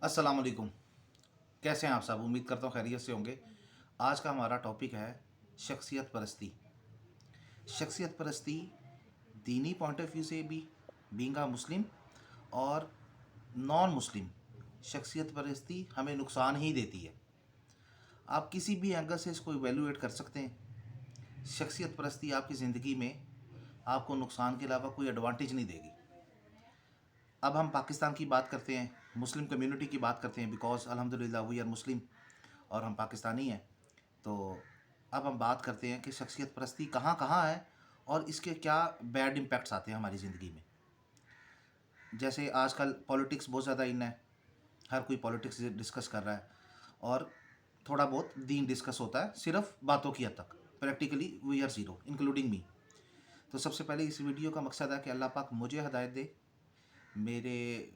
अस्सलाम वालेकुम। कैसे हैं आप सब? उम्मीद करता हूँ खैरियत से होंगे। आज का हमारा टॉपिक है शख्सियत परस्ती। शख्सियत परस्ती दीनी पॉइंट ऑफ व्यू से भी, बीइंग अ मुस्लिम, और नॉन मुस्लिम, शख्सियत परस्ती हमें नुकसान ही देती है। आप किसी भी एंगल से इसको इवेलुएट कर सकते हैं। शख्सियत परस्ती आपकी ज़िंदगी में आपको नुकसान के अलावा कोई एडवांटेज नहीं देगी। अब हम पाकिस्तान की बात करते हैं, मुस्लिम कम्युनिटी की बात करते हैं, बिकॉज अल्हम्दुलिल्लाह वी आर मुस्लिम और हम पाकिस्तानी हैं। तो अब हम बात करते हैं कि शख्सियत परस्ती कहाँ कहाँ है और इसके क्या बैड इम्पैक्ट्स आते हैं हमारी ज़िंदगी में। जैसे आजकल पॉलिटिक्स बहुत ज़्यादा इन है, हर कोई पॉलिटिक्स डिस्कस कर रहा है और थोड़ा बहुत दीन डिस्कस होता है, सिर्फ बातों की हद तक। Practically we are zero including me. तो सबसे पहले इस वीडियो का मकसद है कि अल्लाह पाक मुझे हदायत दे, मेरे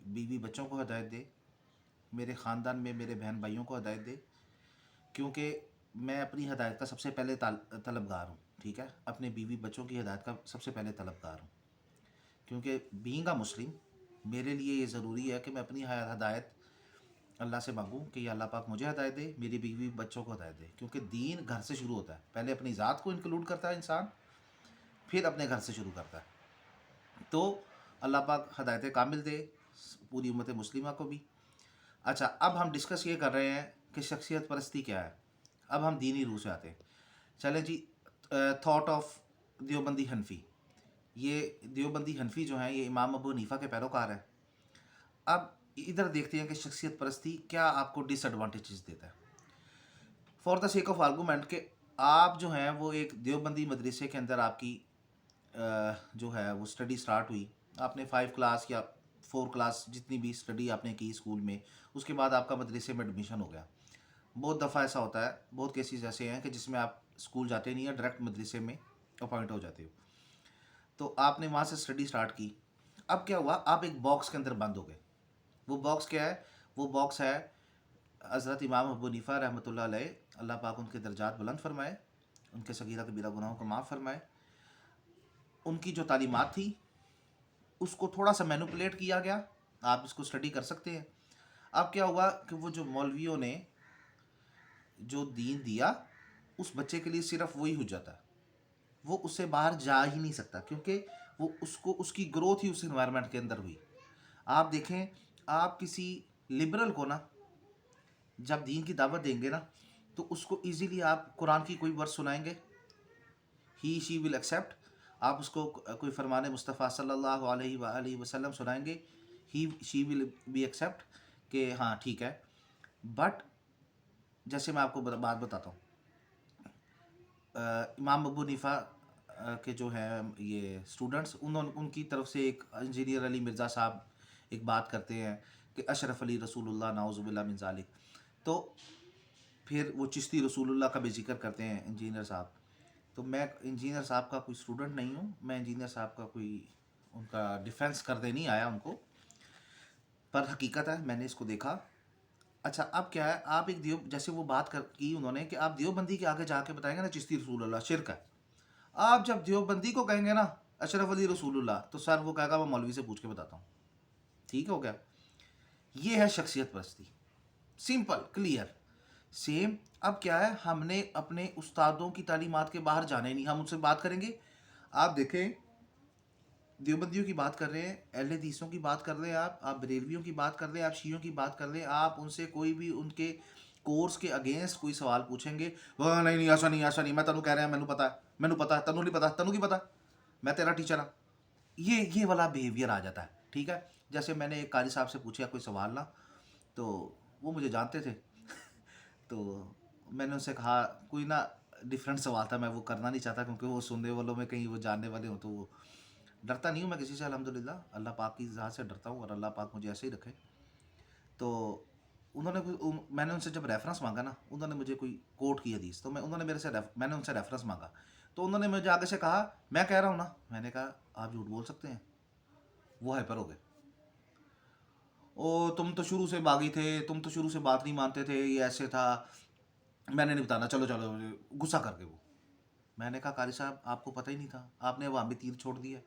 बीवी बच्चों को हदायत दे, मेरे ख़ानदान में मेरे बहन भाइयों को हदायत दे, क्योंकि मैं अपनी हदायत का सबसे पहले तलबगार हूँ। ठीक है, अपने बीवी बच्चों की हदायत का सबसे पहले तलबगार हूँ, क्योंकि बीइंग अ मुस्लिम मेरे लिए ये ज़रूरी है कि मैं अपनी हदायत अल्लाह से मांगूँ कि या अल्लाह पाक मुझे हदायत दे, मेरी बीवी बच्चों को हदायत दे। क्योंकि दीन घर से शुरू होता है, पहले अपनी ज़ात को इंक्लूड करता है इंसान, फिर अपने घर से शुरू करता है। तो अल्लाह पाक हदायत कामिल दे पूरी उम्मत मुस्लिमा को भी। अच्छा, अब हम डिस्कस ये कर रहे हैं कि शख्सियत परस्ती क्या है। अब हम दीनी रूह से आते हैं। चलें जी। थॉट ऑफ देवबंदी हनफी। ये देवबंदी हनफी जो हैं ये इमाम अबू हनीफ़ा के पैरोकार हैं। अब इधर देखते हैं कि शख्सियत परस्ती क्या आपको डिसएडवांटेजेस देता है। For the sake of argument के आप जो हैं वो एक देवबंदी मदरसे के अंदर आपकी जो है वो स्टडी स्टार्ट हुई। आपने 5 क्लास या 4 क्लास जितनी भी स्टडी आपने की स्कूल में, उसके बाद आपका मदरसे में एडमिशन हो गया। बहुत दफ़ा ऐसा होता है, बहुत केसेस ऐसे हैं कि जिसमें आप स्कूल जाते नहीं हैं, डायरेक्ट मदरसे में अपॉइंट हो जाते हो। तो आपने वहाँ से स्टडी स्टार्ट की। अब क्या हुआ, आप एक बॉक्स के अंदर बंद हो गए। वो बॉक्स क्या है? वो बॉक्स है हज़रत इमाम अबू हनीफ़ा रहमतुल्लाह अलैह, अल्लाह पाक उनके दर्जात बुलंद फरमाए, उनके सगीरा कबीरा गुनाहों को माफ़ फरमाए। उनकी जो तालीमात थी उसको थोड़ा सा मैनिपुलेट किया गया। आप इसको स्टडी कर सकते हैं। अब क्या हुआ कि वो जो मौलवियों ने जो दीन दिया, उस बच्चे के लिए सिर्फ वही हुज्जत है, वो उससे बाहर जा ही नहीं सकता, क्योंकि वो उसको उसकी ग्रोथ ही उस इन्वायरमेंट के अंदर हुई। आप देखें, आप किसी लिबरल को ना जब दीन की दावत देंगे ना, तो उसको इजीली आप कुरान की कोई वर्स सुनाएंगे, ही शी विल एक्सेप्ट। आप उसको कोई फरमान मुस्तफ़ा सल्लल्लाहु अलैहि वसल्लम सुनाएंगे, ही शी विल बी एक्सेप्ट कि हाँ ठीक है। बट जैसे मैं आपको बात बताता हूँ, इमाम अबू हनीफ़ा के जो हैं ये स्टूडेंट्स, उन्होंने उनकी तरफ से एक इंजीनियर अली मिर्ज़ा साहब एक बात करते हैं कि अशरफ अली रसूलुल्लाह नाउज़ुबिल्लाह मिन ज़ालिक। तो फिर वो चिश्ती रसूलुल्लाह का भी जिक्र करते हैं इंजीनियर साहब। तो मैं इंजीनियर साहब का कोई स्टूडेंट नहीं हूँ, मैं इंजीनियर साहब का कोई उनका डिफेंस करने नहीं आया उनको, पर हकीकत है मैंने इसको देखा। अच्छा, अब क्या है, आप एक देव जैसे वो बात कर की उन्होंने कि आप देवबंदी के आगे जाके बताएंगे ना चिश्ती रसूलुल्लाह शिरक है। आप जब देवबंदी को कहेंगे ना अशरफ अली रसूलुल्लाह, तो सर वो कहेगा मैं मौलवी से पूछ के बताता हूँ। ठीक हो गया? ये है शख्सियत परस्ती, सिंपल क्लियर सेम। अब क्या है, हमने अपने उस्तादों की तालीमात के बाहर जाना ही नहीं, हम उनसे बात करेंगे। आप देखें, देवबंदियों की बात कर रहे हैं, अहले हदीसों की बात कर रहे हैं, आप बरेलवियों की बात कर रहे हैं, आप शियों की बात कर रहे हैं, आप उनसे कोई भी उनके कोर्स के अगेंस्ट कोई सवाल पूछेंगे, वह नहीं नहीं ऐसा नहीं ऐसा नहीं, मैं तनु कह रहा है, मैनू पता है, तनु नहीं पता, तनु की पता, मैं तेरा टीचर हाँ। ये वाला बिहेवियर आ जाता है। ठीक है, जैसे मैंने एक कारी साहब से पूछा कोई सवाल ना, तो वो मुझे जानते थे तो मैंने उनसे कहा कोई ना डिफरेंट सवाल था, मैं वो करना नहीं चाहता क्योंकि वो सुनने वालों में कहीं वो जानने वाले हों, तो वो डरता नहीं हूँ मैं किसी से, अल्हम्दुलिल्लाह अल्लाह पाक की ज़ात से डरता हूँ और अल्लाह पाक मुझे ऐसे ही रखे। तो मैंने उनसे जब रेफरेंस मांगा ना, उन्होंने मुझे कोई कोट की हदीस, तो उन्होंने मैंने उनसे रेफरेंस मांगा, तो उन्होंने मुझे आगे से कहा मैं कह रहा हूँ ना, मैंने कहा आप झूठ बोल सकते हैं। वो हाइपर हो गए, ओ तुम तो शुरू से बागी थे, तुम तो शुरू से बात नहीं मानते थे, ये ऐसे था, मैंने नहीं बताना, चलो चलो, गुस्सा करके वो। मैंने कहा कारी साहब आपको पता ही नहीं था, आपने हवा में तीर छोड़ दिया।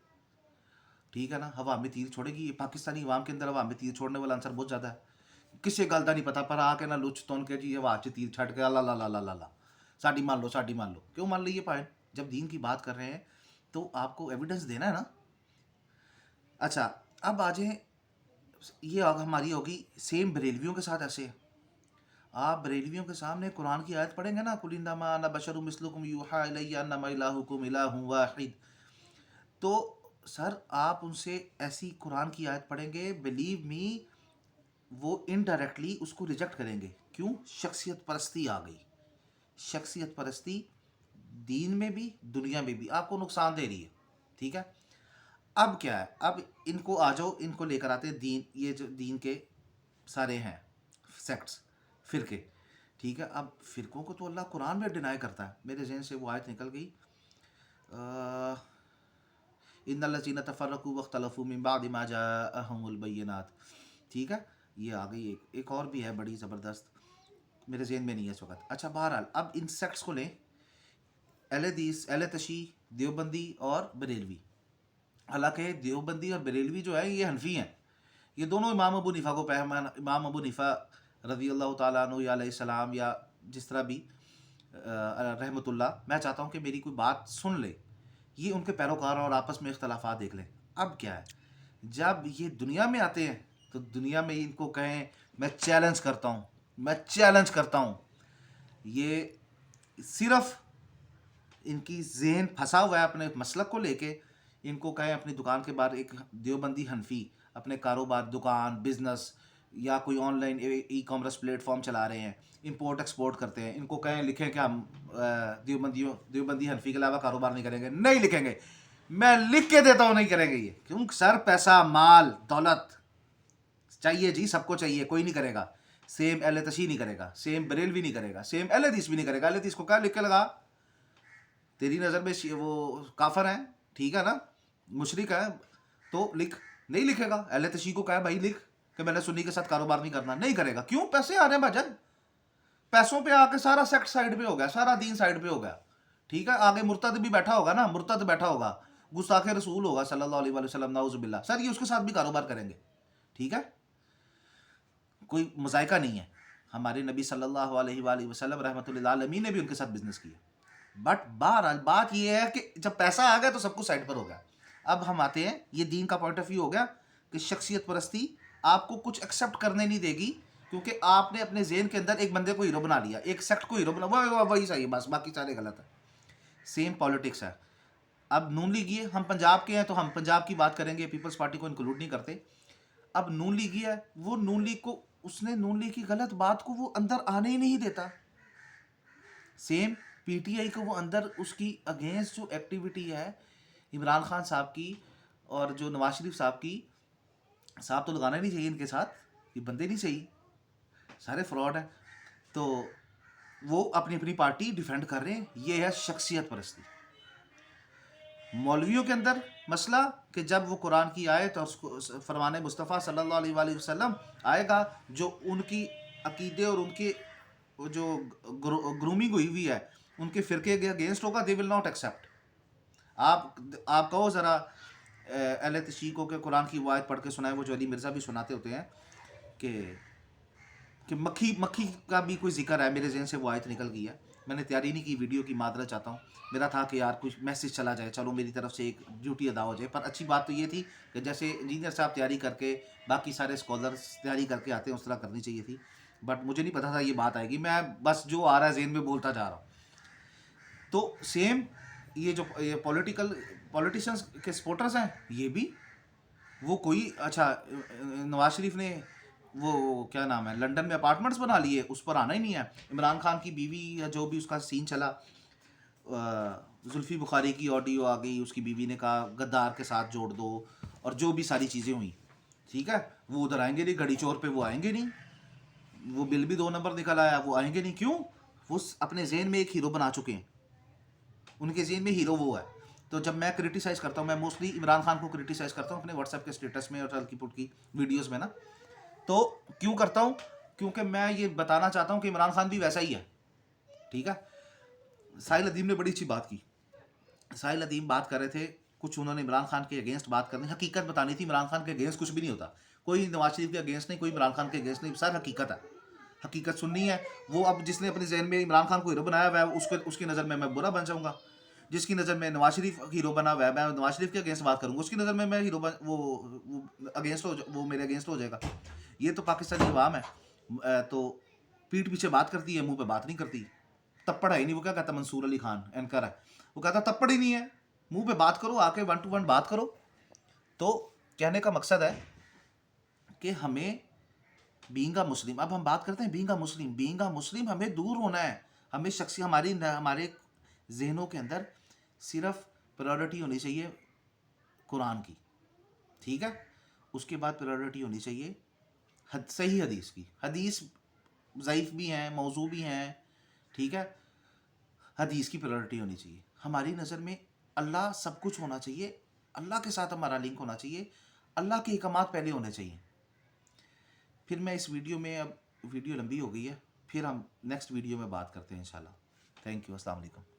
ठीक है ना, हवा में तीर छोड़ेगी, ये पाकिस्तानी अवाम के अंदर हवा में तीर छोड़ने वाला आंसर बहुत ज़्यादा है। ਕਿਸੇ ਗੱਲ ਦਾ ਨਹੀਂ ਪਤਾ, ਪਰ ਆ ਕੇ ਨਾ ਲੁੱਚ ਤੁੰਨ ਕੇ जी हवा च तीर छट के अल्लाह ला ला ला ला ला साड़ी मान लो, साड़ी मान लो। क्यों मान लीजिए पाए? जब दीन की बात कर रहे हैं तो आपको एविडेंस देना है ना। अच्छा, अब आ जाए, ये हमारी होगी सेम बरेलवियों के साथ ऐसे है। आप बरेलवियों के सामने कुरान की आयत पढ़ेंगे ना, कुल इन्नमा अना बशरुम मिस्लुकुम यूहा इलैया अन्नमा इलाहुकुम इलाहुन वाहिद, तो सर आप उनसे ऐसी कुरान की आयत पढ़ेंगे, बिलीव मी वो इनडायरेक्टली उसको रिजेक्ट करेंगे। क्यों? शख्सियत परस्ती आ गई। शख्सियत परस्ती दीन में भी दुनिया में भी आपको नुकसान दे रही है। ठीक है, अब क्या है, अब इनको आ जाओ, इनको लेकर आते हैं दीन, ये जो दीन के सारे हैं सेक्ट्स, फिरके। ठीक है, अब फिरकों को तो अल्लाह कुरान में डिनाई करता है। मेरे जहन से वो आयत निकल गई, इन्नल्लज़ीना तफ़र्रक़ू वख्तलफ़ू मिन बअदि मा जाअहुमुल बय्यिनात। ठीक है, ये आ गई। एक और भी है बड़ी ज़बरदस्त, मेरे जहन में नहीं है इस वक्त। अच्छा, बहरहाल अब इन सेक्ट्स को लें, अहले हदीस, अहले तशी, देवबंदी और बरेलवी। हालांकि देवबंदी और बरेलवी जो है ये हनफी हैं। ये दोनों इमाम अबू हनीफा को पैमान, इमाम अबू हनीफा रज़ी अल्लाह तआला अन्हु या अलैहिस्सलाम या जिस तरह भी रहमतुल्लाह, मैं चाहता हूँ कि मेरी कोई बात सुन ले, ये उनके पैरोकार और आपस में इख्तलाफात देख लें। अब क्या है, जब ये दुनिया में आते हैं तो दुनिया में इनको कहें मैं चैलेंज करता हूँ, मैं चैलेंज करता हूँ, ये सिर्फ इनकी जहन फंसा हुआ है अपने मसलक को लेके। इनको कहें अपनी दुकान के बाहर एक देवबंदी हनफी अपने कारोबार, दुकान, बिजनेस या कोई ऑनलाइन ई कॉमर्स प्लेटफॉर्म चला रहे हैं, इंपोर्ट एक्सपोर्ट करते हैं, इनको कहें लिखें कि हम देवबंदी हनफी के अलावा कारोबार नहीं करेंगे, नहीं लिखेंगे। मैं लिख के देता हूँ, नहीं करेंगे ये। क्यों? सर पैसा, माल, दौलत चाहिए जी, सबको चाहिए, कोई नहीं करेगा। सेम अहले तशी नहीं करेगा, सेम बरेलवी नहीं करेगा, सेम अहले हदीस भी नहीं करेगा। अहले हदीस को क्या लिख के लगा? तेरी नज़र में वो काफर है, ठीक है ना, मुशरिक है, तो लिख। नहीं लिखेगा। अहले तशी को कहा भाई लिख कि मैंने सुन्नी के साथ कारोबार नहीं करना, नहीं करेगा। क्यों? पैसे आ रहे हैं भाजन, पैसों पे आके सारा सेक्ट साइड पे हो गया, सारा दीन साइड पे हो गया। ठीक है, आगे मुर्तद भी बैठा होगा ना, मुर्तद बैठा होगा, गुस्ताखे रसूल होगा सल्लल्लाहु अलैहि वसल्लम, नाउजुबिल्लाह, सर ये उसके साथ भी कारोबार करेंगे। ठीक है, कोई मजायका नहीं है। हमारे नबी सल्लल्लाहु अलैहि वसल्लम रहमतुल्लिल आलमीन ने भी उनके साथ बिजनेस किया। बट बहरहाल बात यह है कि जब पैसा आ गया तो सब कुछ साइड पर हो गया। अब हम आते हैं, ये दीन का पॉइंट ऑफ व्यू हो गया कि शख्सियत परस्ती आपको कुछ एक्सेप्ट करने नहीं देगी, क्योंकि आपने अपने जेन के अंदर एक बंदे को हीरो बना लिया, एक सेक्ट को हीरो बना, वही सही है बस, बाकी सारे गलत है। सेम पॉलिटिक्स है। अब नून लीग है, हम पंजाब के हैं तो हम पंजाब की बात करेंगे, पीपल्स पार्टी को इंक्लूड नहीं करते। अब नून लीग है, वो नून लीग को, उसने नून लीग की गलत बात को वो अंदर आने ही नहीं देता। सेम पीटीआई को वो अंदर उसकी अगेंस्ट जो एक्टिविटी है इमरान खान साहब की और जो नवाज शरीफ साहब की, साहब तो लगाना नहीं चाहिए इनके साथ, ये बंदे नहीं सही, सारे फ्रॉड हैं, तो वो अपनी अपनी पार्टी डिफेंड कर रहे हैं। ये है शख्सियत परस्ती। मौलवियों के अंदर मसला कि जब वो कुरान की आयत और उसको फरमान मुस्तफ़ा सल्लल्लाहु अलैहि वसल्लम आएगा, जो उनकी अकीदे और उनके जो ग्रूमिंग हुई हुई है उनके फ़िरके के अगेंस्ट होगा, दे विल नॉट एक्सेप्ट। आप कहो ज़रा अहले तशीकों के कुरान की वो आयत पढ़ के सुनाए, वो जो अली मिर्ज़ा भी सुनाते होते हैं कि मक्खी का भी कोई जिक्र है। मेरे जहन से वो आयत निकल गई है, मैंने तैयारी नहीं की वीडियो की, मादरत चाहता हूँ। मेरा था कि यार कुछ मैसेज चला जाए, चलो मेरी तरफ से एक ड्यूटी अदा हो जाए। पर अच्छी बात तो ये थी कि जैसे इंजीनियर साहब तैयारी करके, बाकी सारे स्कॉलर्स तैयारी करके आते हैं, उस तरह करनी चाहिए थी। बट मुझे नहीं पता था ये बात आएगी, मैं बस जो आ रहा है जेन में बोलता जा रहा हूँ। तो सेम ये जो ये पॉलिटिशियंस के सपोर्टर्स हैं, ये भी वो कोई, अच्छा नवाज शरीफ ने वो क्या नाम है लंदन में अपार्टमेंट्स बना लिए, उस पर आना ही नहीं है। इमरान खान की बीवी या जो भी उसका सीन चला, जुल्फ़ी बुखारी की ऑडियो आ गई, उसकी बीवी ने कहा गद्दार के साथ जोड़ दो, और जो भी सारी चीज़ें हुई, ठीक है, वो उधर आएंगे नहीं, घड़ी चोर पे वो आएंगे नहीं, वो बिल भी 2 नंबर निकल आया, वो आएंगे नहीं। क्यों? वो अपने जेन में एक हीरो बना चुके हैं, उनके जेन में हीरो वो है। तो जब मैं क्रिटिसाइज़ करता हूँ, मैं मोस्टली इमरान खान को क्रिटिसाइज़ करता हूँ अपने व्हाट्सएप के स्टेटस में और हल्की पुल्की वीडियोज़ में ना। तो क्यों करता हूँ? क्योंकि मैं ये बताना चाहता हूँ कि इमरान खान भी वैसा ही है। ठीक है, साहिल अदीम ने बड़ी अच्छी बात की। साहिल अदीम बात कर रहे थे कुछ, उन्होंने इमरान खान के अगेंस्ट बात करनी, हकीकत बतानी थी। इमरान खान के अगेंस्ट कुछ भी नहीं होता, कोई नवाज शरीफ के अगेंस्ट नहीं, कोई इमरान खान के अगेंस्ट नहीं, सर हकीकत है, हकीकत सुननी है। वो अब जिसने अपने जहन में इमरान खान को हीरो बनाया हुआ है, उसको उसकी नज़र में मैं बुरा बन जाऊँगा। जिसकी नज़र में नवाज शरीफ हीरो बना हुआ है, मैं नवाज शरीफ के अगेंस्ट बात करूँगा, उसकी नज़र में मैं हीरो वो अगेंस्ट वो मेरे अगेंस्ट हो जाएगा। ये तो पाकिस्तानी अवाम है। तो पीठ पीछे बात करती है, मुंह पे बात नहीं करती। तप्पड़ है ही नहीं। वो क्या कहता, मंसूर अली खान एंकर है, वो कहता तप्पड़ ही नहीं है, मुंह पे बात करो, आके 1 to 1 बात करो। तो कहने का मकसद है कि हमें बीइंग अ मुस्लिम, अब हम बात करते हैं बीइंग अ मुस्लिम हमें दूर होना है। हमें शख्सी हमारे जहनों के अंदर सिर्फ प्रायोरिटी होनी चाहिए कुरान की, ठीक है। उसके बाद प्रायोरिटी होनी चाहिए सही हदीस की। हदीस ज़ईफ़ भी हैं, मौजू भी हैं, ठीक है। हदीस की प्रायोरिटी होनी चाहिए। हमारी नज़र में अल्लाह सब कुछ होना चाहिए, अल्लाह के साथ हमारा लिंक होना चाहिए, अल्लाह के अहकामात पहले होने चाहिए। फिर मैं इस वीडियो में, अब वीडियो लंबी हो गई है, फिर हम नेक्स्ट वीडियो में बात करते हैं इंशाल्लाह। थैंक यू, अस्सलाम वालेकुम।